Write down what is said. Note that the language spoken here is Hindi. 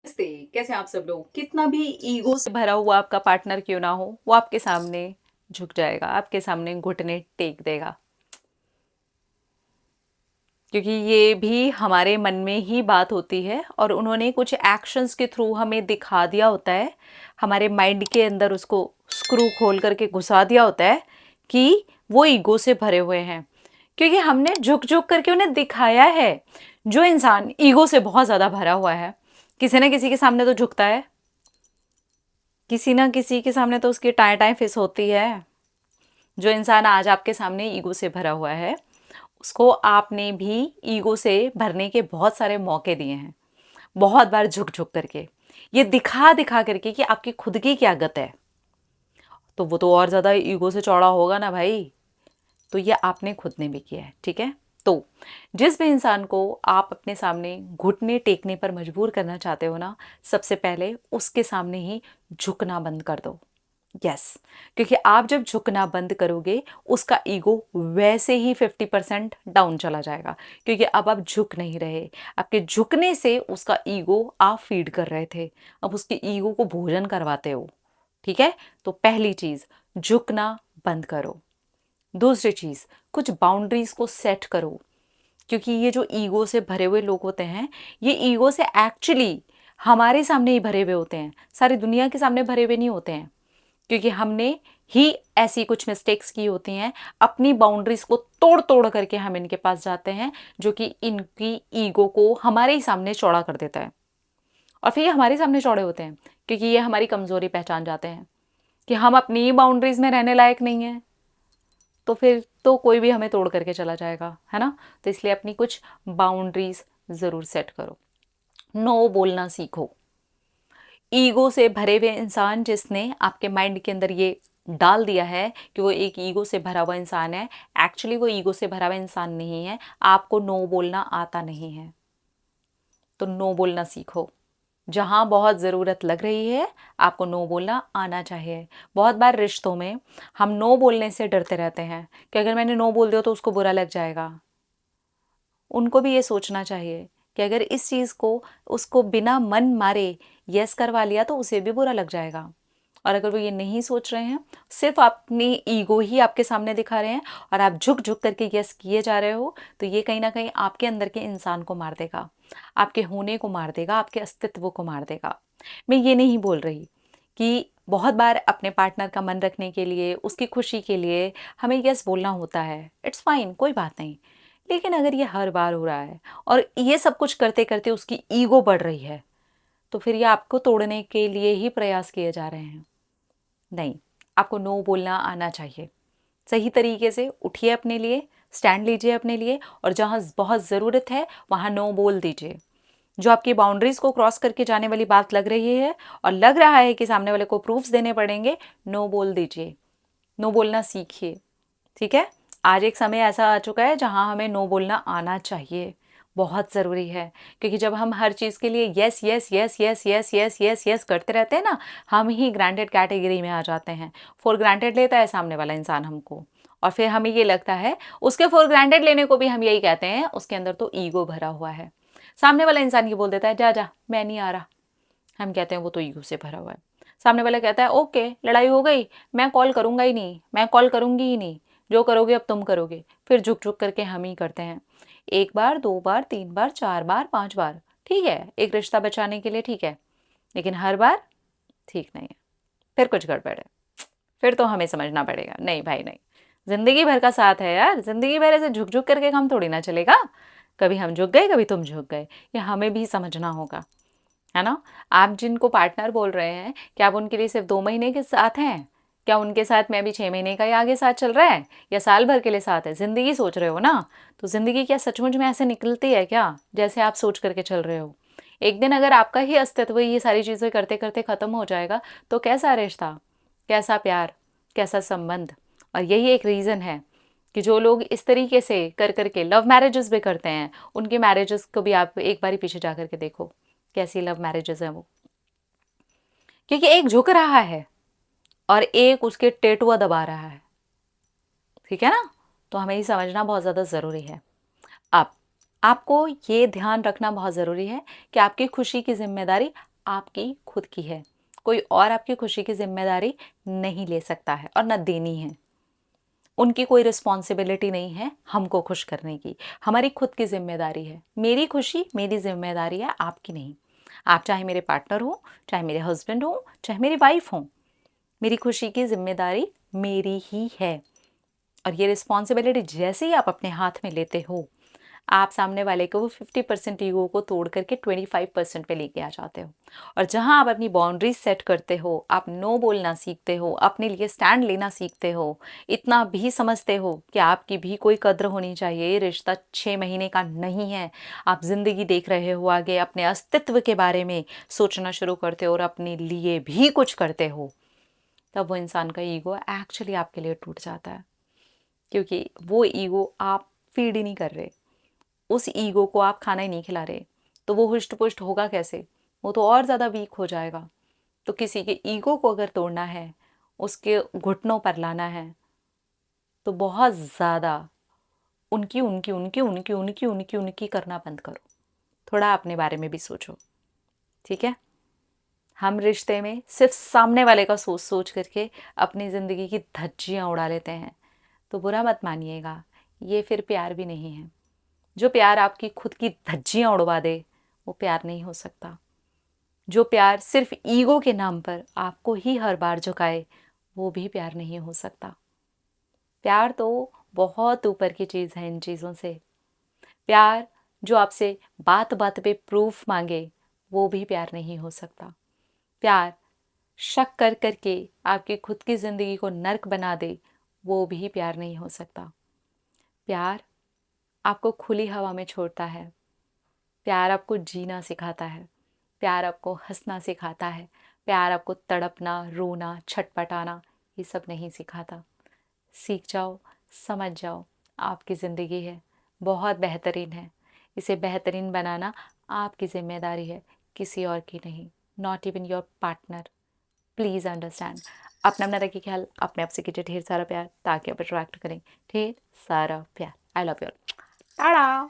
नमस्ते, कैसे हैं आप सब लोग। कितना भी ईगो से भरा हुआ आपका पार्टनर क्यों ना हो, वो आपके सामने झुक जाएगा, आपके सामने घुटने टेक देगा। क्योंकि ये भी हमारे मन में ही बात होती है और उन्होंने कुछ एक्शंस के थ्रू हमें दिखा दिया होता है, हमारे माइंड के अंदर उसको स्क्रू खोल करके घुसा दिया होता है कि वो ईगो से भरे हुए हैं। क्योंकि हमने झुक झुक करके उन्हें दिखाया है। जो इंसान ईगो से बहुत ज़्यादा भरा हुआ है, किसी ना किसी के सामने तो झुकता है, किसी ना किसी के सामने तो उसकी टाए टाए फिस होती है। जो इंसान आज आपके सामने ईगो से भरा हुआ है, उसको आपने भी ईगो से भरने के बहुत सारे मौके दिए हैं, बहुत बार झुक झुक करके, ये दिखा दिखा करके कि आपकी खुद की क्या गत है। तो वो तो और ज़्यादा ईगो से चौड़ा होगा ना भाई। तो ये आपने खुद ने भी किया है, ठीक है। तो जिस भी इंसान को आप अपने सामने घुटने टेकने पर मजबूर करना चाहते हो ना, सबसे पहले उसके सामने ही झुकना बंद कर दो। यस, क्योंकि आप जब झुकना बंद करोगे, उसका ईगो वैसे ही 50% डाउन चला जाएगा। क्योंकि अब आप झुक नहीं रहे, आपके झुकने से उसका ईगो आप फीड कर रहे थे, अब उसके ईगो को भोजन करवाते हो। ठीक है। तो पहली चीज, झुकना बंद करो। दूसरी चीज, कुछ बाउंड्रीज को सेट करो। क्योंकि ये जो ईगो से भरे हुए लोग होते हैं, ये ईगो से एक्चुअली हमारे सामने ही भरे हुए होते हैं, सारी दुनिया के सामने भरे हुए नहीं होते हैं। क्योंकि हमने ही ऐसी कुछ मिस्टेक्स की होती हैं, अपनी बाउंड्रीज को तोड़ तोड़ करके हम इनके पास जाते हैं, जो कि इनकी ईगो को हमारे ही सामने चौड़ा कर देता है। और फिर ये हमारे सामने चौड़े होते हैं क्योंकि ये हमारी कमजोरी पहचान जाते हैं कि हम अपनी ही बाउंड्रीज में रहने लायक नहीं है। तो फिर तो कोई भी हमें तोड़ करके चला जाएगा, है ना। तो इसलिए अपनी कुछ बाउंड्रीज जरूर सेट करो। नो बोलना सीखो। ईगो से भरे हुए इंसान जिसने आपके माइंड के अंदर ये डाल दिया है कि वो एक ईगो से भरा हुआ इंसान है, एक्चुअली वो ईगो से भरा हुआ इंसान नहीं है। आपको नो बोलना आता नहीं है, तो नो बोलना सीखो। जहां बहुत ज़रूरत लग रही है, आपको नो बोलना आना चाहिए। बहुत बार रिश्तों में हम नो बोलने से डरते रहते हैं कि अगर मैंने नो बोल दिया तो उसको बुरा लग जाएगा। उनको भी ये सोचना चाहिए कि अगर इस चीज़ को उसको बिना मन मारे यस करवा लिया तो उसे भी बुरा लग जाएगा। और अगर वो ये नहीं सोच रहे हैं, सिर्फ अपनी ईगो ही आपके सामने दिखा रहे हैं और आप झुक झुक करके यस किए जा रहे हो, तो ये कहीं ना कहीं आपके अंदर के इंसान को मार देगा, आपके होने को मार देगा, आपके अस्तित्व को मार देगा। मैं ये नहीं बोल रही कि बहुत बार अपने पार्टनर का मन रखने के लिए, उसकी खुशी के लिए हमें यस बोलना होता है। इट्स फाइन, कोई बात नहीं। लेकिन अगर ये हर बार हो रहा है और ये सब कुछ करते करते उसकी ईगो बढ़ रही है, तो फिर ये आपको तोड़ने के लिए ही प्रयास किए जा रहे हैं। नहीं, आपको नो बोलना आना चाहिए। सही तरीके से उठिए, अपने लिए स्टैंड लीजिए अपने लिए, और जहाँ बहुत ज़रूरत है वहाँ नो बोल दीजिए। जो आपकी बाउंड्रीज को क्रॉस करके जाने वाली बात लग रही है और लग रहा है कि सामने वाले को प्रूफ्स देने पड़ेंगे, नो बोल दीजिए। नो बोलना सीखिए, ठीक है। आज एक समय ऐसा आ चुका है जहां हमें नो बोलना आना चाहिए, बहुत ज़रूरी है। क्योंकि जब हम हर चीज़ के लिए yes yes yes yes yes yes yes yes करते रहते हैं ना, हम ही ग्रांटेड कैटेगरी में आ जाते हैं। फॉर ग्रांटेड लेता है सामने वाला इंसान हमको, और फिर हमें ये लगता है उसके फॉर ग्रांटेड लेने को भी हम यही कहते हैं, उसके अंदर तो ईगो भरा हुआ है। सामने वाला इंसान ये बोल देता है, जा जा मैं नहीं आ रहा, हम कहते हैं वो तो ईगो से भरा हुआ है। सामने वाला कहता है, ओके लड़ाई हो गई, मैं कॉल करूंगा ही नहीं, मैं कॉल करूंगी ही नहीं, जो करोगे अब तुम करोगे। फिर झुक झुक करके हम ही करते हैं। एक बार, दो बार, तीन बार, चार बार, पांच बार, ठीक है, एक रिश्ता बचाने के लिए ठीक है, लेकिन हर बार ठीक नहीं है। फिर कुछ गड़बड़ है, फिर तो हमें समझना पड़ेगा, नहीं भाई नहीं। जिंदगी भर का साथ है यार, जिंदगी भर ऐसे झुक झुक करके काम थोड़ी ना चलेगा। कभी हम झुक गए, कभी तुम झुक गए, ये हमें भी समझना होगा, है ना। आप जिनको पार्टनर बोल रहे हैं, क्या आप उनके लिए सिर्फ 2 महीने के साथ हैं? क्या उनके साथ मैं भी 6 महीने का ही आगे साथ चल रहा है, या साल भर के लिए साथ है? जिंदगी सोच रहे हो ना, तो जिंदगी क्या सचमुच में ऐसे निकलती है क्या जैसे आप सोच करके चल रहे हो? एक दिन अगर आपका ही अस्तित्व ये सारी चीज़ें करते करते ख़त्म हो जाएगा, तो कैसा रिश्ता, कैसा प्यार, कैसा संबंध? और यही एक रीज़न है कि जो लोग इस तरीके से कर करके लव मैरिजेस भी करते हैं, उनके मैरिजेस को भी आप एक बार पीछे जा करके देखो, कैसी लव मैरिजेस हैं वो। क्योंकि एक झुक रहा है और एक उसके टेटुआ दबा रहा है, ठीक है ना। तो हमें ये समझना बहुत ज़्यादा ज़रूरी है। अब आपको ये ध्यान रखना बहुत ज़रूरी है कि आपकी खुशी की ज़िम्मेदारी आपकी खुद की है। कोई और आपकी खुशी की ज़िम्मेदारी नहीं ले सकता है और ना देनी है। उनकी कोई रिस्पॉन्सिबिलिटी नहीं है हमको खुश करने की, हमारी खुद की ज़िम्मेदारी है। मेरी खुशी मेरी ज़िम्मेदारी है, आपकी नहीं। आप चाहे मेरे पार्टनर हो, चाहे मेरे हस्बैंड हो, चाहे मेरी वाइफ हो, मेरी खुशी की ज़िम्मेदारी मेरी ही है। और ये रिस्पॉन्सिबिलिटी जैसे ही आप अपने हाथ में लेते हो, आप सामने वाले को वो 50% ईगो को तोड़ करके 25% पे लेके आ जाते हो। और जहाँ आप अपनी बाउंड्रीज सेट करते हो, आप नो बोलना सीखते हो, अपने लिए स्टैंड लेना सीखते हो, इतना भी समझते हो कि आपकी भी कोई कद्र होनी चाहिए, ये रिश्ता 6 महीने का नहीं है, आप जिंदगी देख रहे हो आगे, अपने अस्तित्व के बारे में सोचना शुरू करते हो और अपने लिए भी कुछ करते हो, तब वो इंसान का ईगो एक्चुअली आपके लिए टूट जाता है। क्योंकि वो ईगो आप फीड ही नहीं कर रहे, उस ईगो को आप खाना ही नहीं खिला रहे, तो वो हुष्ट पुष्ट होगा कैसे? वो तो और ज़्यादा वीक हो जाएगा। तो किसी के ईगो को अगर तोड़ना है, उसके घुटनों पर लाना है, तो बहुत ज़्यादा उनकी उनकी उनकी उनकी उनकी उनकी उनकी करना बंद करो। थोड़ा अपने बारे में भी सोचो, ठीक है? हम रिश्ते में सिर्फ सामने वाले का सोच सोच करके अपनी ज़िंदगी की धज्जियाँ उड़ा लेते हैं। तो बुरा मत मानिएगा, ये फिर प्यार भी नहीं है। जो प्यार आपकी खुद की धज्जियाँ उड़वा दे, वो प्यार नहीं हो सकता। जो प्यार सिर्फ ईगो के नाम पर आपको ही हर बार झुकाए, वो भी प्यार नहीं हो सकता। प्यार तो बहुत ऊपर की चीज़ है इन चीज़ों से। प्यार जो आपसे बात बात पे प्रूफ मांगे, वो भी प्यार नहीं हो सकता। प्यार शक कर करके आपकी खुद की ज़िंदगी को नर्क बना दे, वो भी प्यार नहीं हो सकता। प्यार आपको खुली हवा में छोड़ता है। प्यार आपको जीना सिखाता है। प्यार आपको हंसना सिखाता है। प्यार आपको तड़पना, रोना, छटपटाना ये सब नहीं सिखाता। सीख जाओ, समझ जाओ, आपकी ज़िंदगी है, बहुत बेहतरीन है। इसे बेहतरीन बनाना आपकी ज़िम्मेदारी है, किसी और की नहीं। Not even your partner. Please understand. अपना रखिए ख्याल, अपने आप से कीजिए ढेर सारा प्यार ताकि आप अट्रैक्ट करें ढेर सारा प्यार। I love you. टाटा।